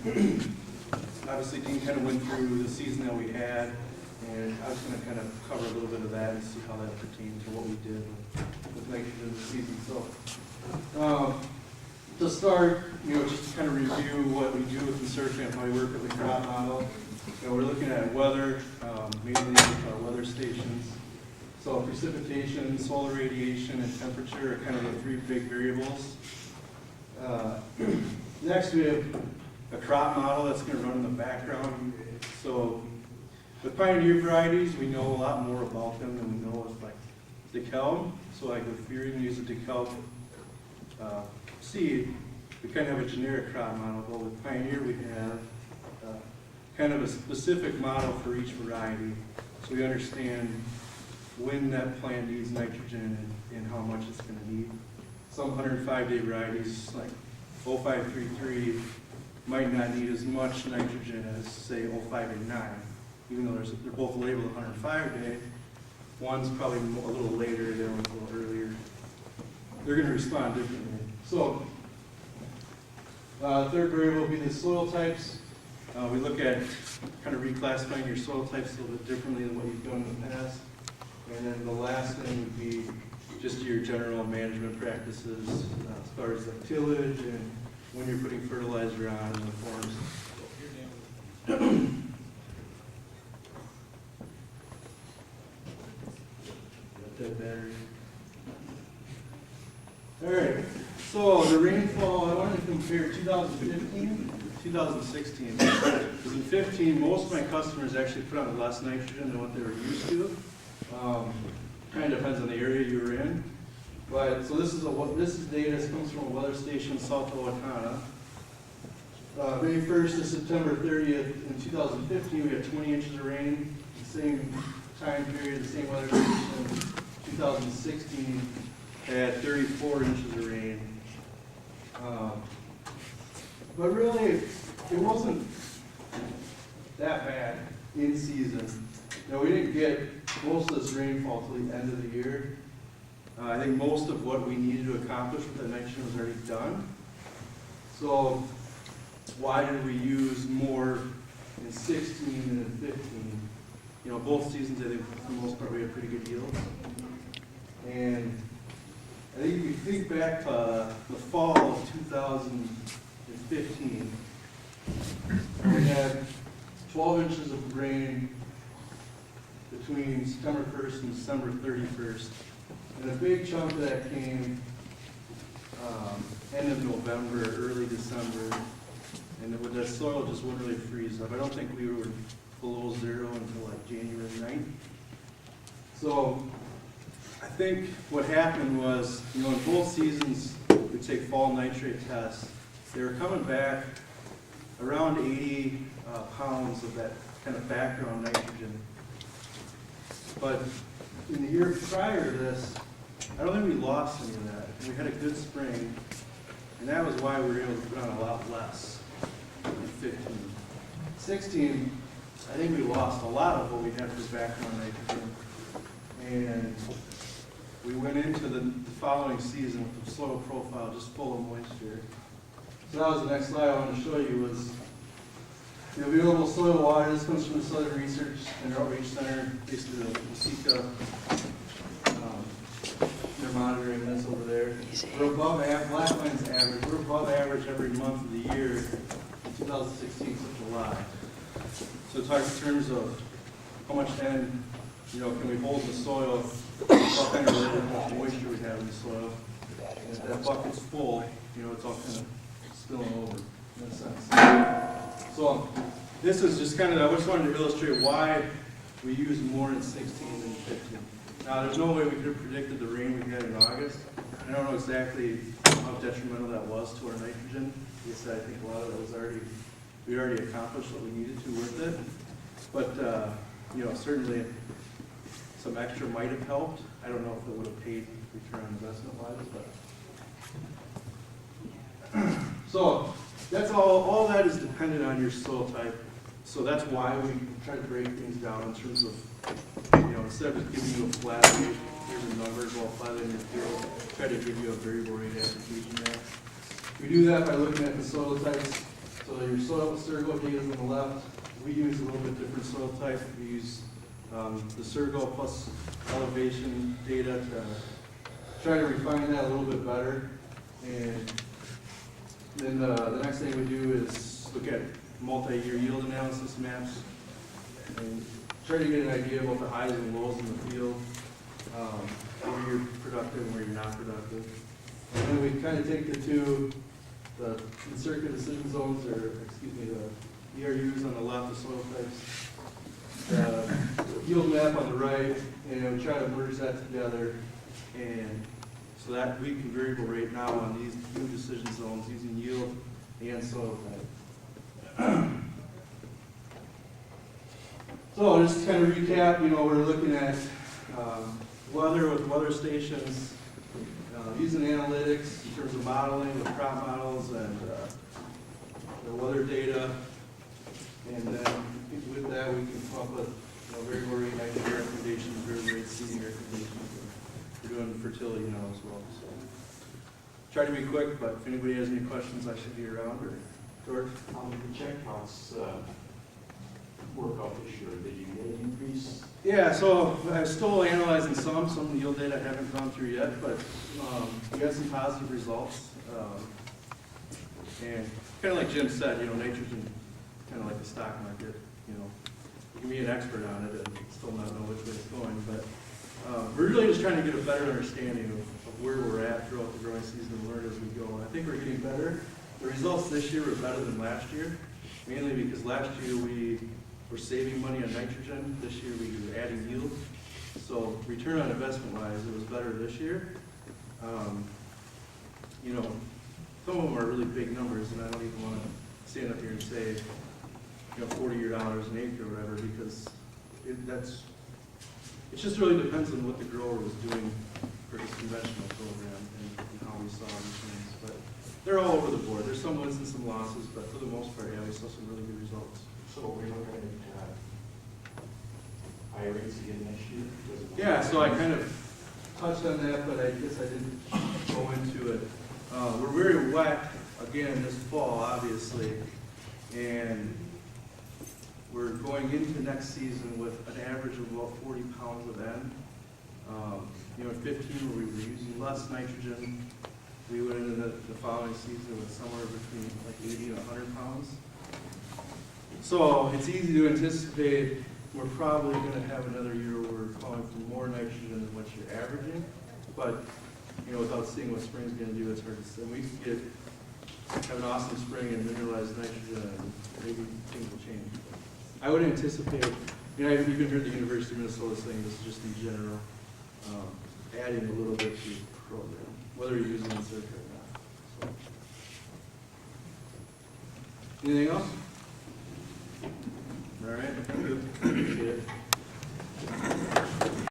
Obviously, Dean kind of went through the season that we had, and I was going to kind of cover a little bit of that and see how that pertained to what we did with nitrogen this season. So, to start, just to kind of review what we do with Encirca and how we work with the crop model. We're looking at weather, mainly with our weather stations. So precipitation, solar radiation, and temperature are kind of the three big variables. Next, we have a crop model that's going to run in the background. So with Pioneer varieties, we know a lot more about them than we know with like DeKalb. So like if you're going to use a DeKalb seed, we kind of have a generic crop model, but with Pioneer we have kind of a specific model for each variety. So we understand when that plant needs nitrogen and how much it's going to need. Some 105-day varieties like 0533 might not need as much nitrogen as, say, 0589, even though they're both labeled 105-day. One's probably a little later, the other one's a little earlier. They're going to respond differently. So, third variable will be the soil types. We look at kind of reclassifying your soil types a little bit differently than what you've done in the past. And then the last thing would be just your general management practices as far as like tillage and when you're putting fertilizer on in the forms. Got that battery. All right, so the rainfall, I wanted to compare 2015 to 2016. Because in 15, most of my customers actually put on less nitrogen than what they were used to. Kind of depends on the area you were in. But so this is data. This comes from a weather station south of Owatonna. May 1st to September 30th in 2015, we had 20 inches of rain. The same time period, the same weather station. 2016 had 34 inches of rain. But really, it wasn't that bad in season. We didn't get most of this rainfall till the end of the year. I think most of what we needed to accomplish with the nitrogen was already done. So why did we use more in 16 than in 15? Both seasons, I think for the most part, we had pretty good yields. And I think if you think back to the fall of 2015, we had 12 inches of rain between September 1st and December 31st. And a big chunk of that came end of November, early December. And with that soil just wouldn't really freeze up. I don't think we were below zero until like January 9th. So I think what happened was, in both seasons, we take fall nitrate tests. They were coming back around 80 pounds of that kind of background nitrogen. But in the year prior to this, I don't think we lost any of that. We had a good spring, and that was why we were able to put on a lot less in 15. 16, I think we lost a lot of what we had for background nitrogen. And we went into the following season with the soil profile just full of moisture. So that was the next slide I wanted to show you was the available soil water. This comes from the Southern Research and Outreach Center, basically the Encirca. They're monitoring this over there. We're above black line's average. We're above average every month of the year in 2016 to July. So talk in terms of how much N, can we hold in the soil, what kind of related to how much moisture we have in the soil. And if that bucket's full, it's all kind of spilling over in a sense. So this is just kind of, I just wanted to illustrate why we use more in 16 than 15. Now, there's no way we could have predicted the rain we had in August. I don't know exactly how detrimental that was to our nitrogen. Yes, I think a lot of it was we already accomplished what we needed to with it. But, certainly some extra might have helped. I don't know if it would have paid return on investment wise, but. So, that's all that is dependent on your soil type. So that's why we try to break things down in terms of, instead of just giving you a flat rate, here's a number, go flat in your field, try to give you a variable rate application there. We do that by looking at the soil types. So your soil out with Cirgo data on the left. We use a little bit different soil type. We use the Cirgo plus elevation data to try to refine that a little bit better. And then the next thing we do is look at multi-year yield analysis maps and try to get an idea about the highs and lows in the field, where you're productive and where you're not productive. And then we kind of take the Encirca decision zones, or excuse me, the ERUs on the left, the soil types, the yield map on the right, and we try to merge that together, and so that we can variable rate now on these new decision zones using yield and soil type. So just to kind of recap, we're looking at weather with weather stations, using analytics in terms of modeling with crop models and the weather data, and then with that we can come up with variable rate nitrogen recommendations, variable rate seeding recommendations. We're doing fertility now as well. So try to be quick, but if anybody has any questions, I should be around. Or George? How did the check counts work out this year? Did you get an increase? Yeah, so I'm still analyzing some of the yield data I haven't gone through yet, but we got some positive results. And kind of like Jim said, nitrogen, kind of like the stock market, you can be an expert on it and still not know which way it's going, but we're really just trying to get a better understanding of where we're at throughout the growing season and learn as we go. And I think we're getting better. The results this year were better than last year, mainly because last year we were saving money on nitrogen. This year we were adding yield. So return on investment wise, it was better this year. Some of them are really big numbers, and I don't even want to stand up here and say, $40 an acre or whatever, because it just really depends on what the grower was doing for his conventional program and how we saw these things. But they're all over the board. There's some wins and some losses, but for the most part, yeah, we saw some really good results. So we're looking at high rates again next year? Yeah, so I kind of touched on that, but I guess I didn't go into it. We're very wet again this fall, obviously, and we're going into next season with an average of about 40 pounds of N. In 15 where we were using less nitrogen, we went into the following season with somewhere between like 80 and 100 pounds. So it's easy to anticipate we're probably going to have another year where we're calling for more nitrogen than what you're averaging, but without seeing what spring's going to do, it's hard to say. We could have an awesome spring and mineralized nitrogen, and maybe things will change. I would anticipate, I've even heard the University of Minnesota saying this just in general, adding a little bit to the program, whether you're using Encirca or not. So. Anything else? All right, thank you. Appreciate it.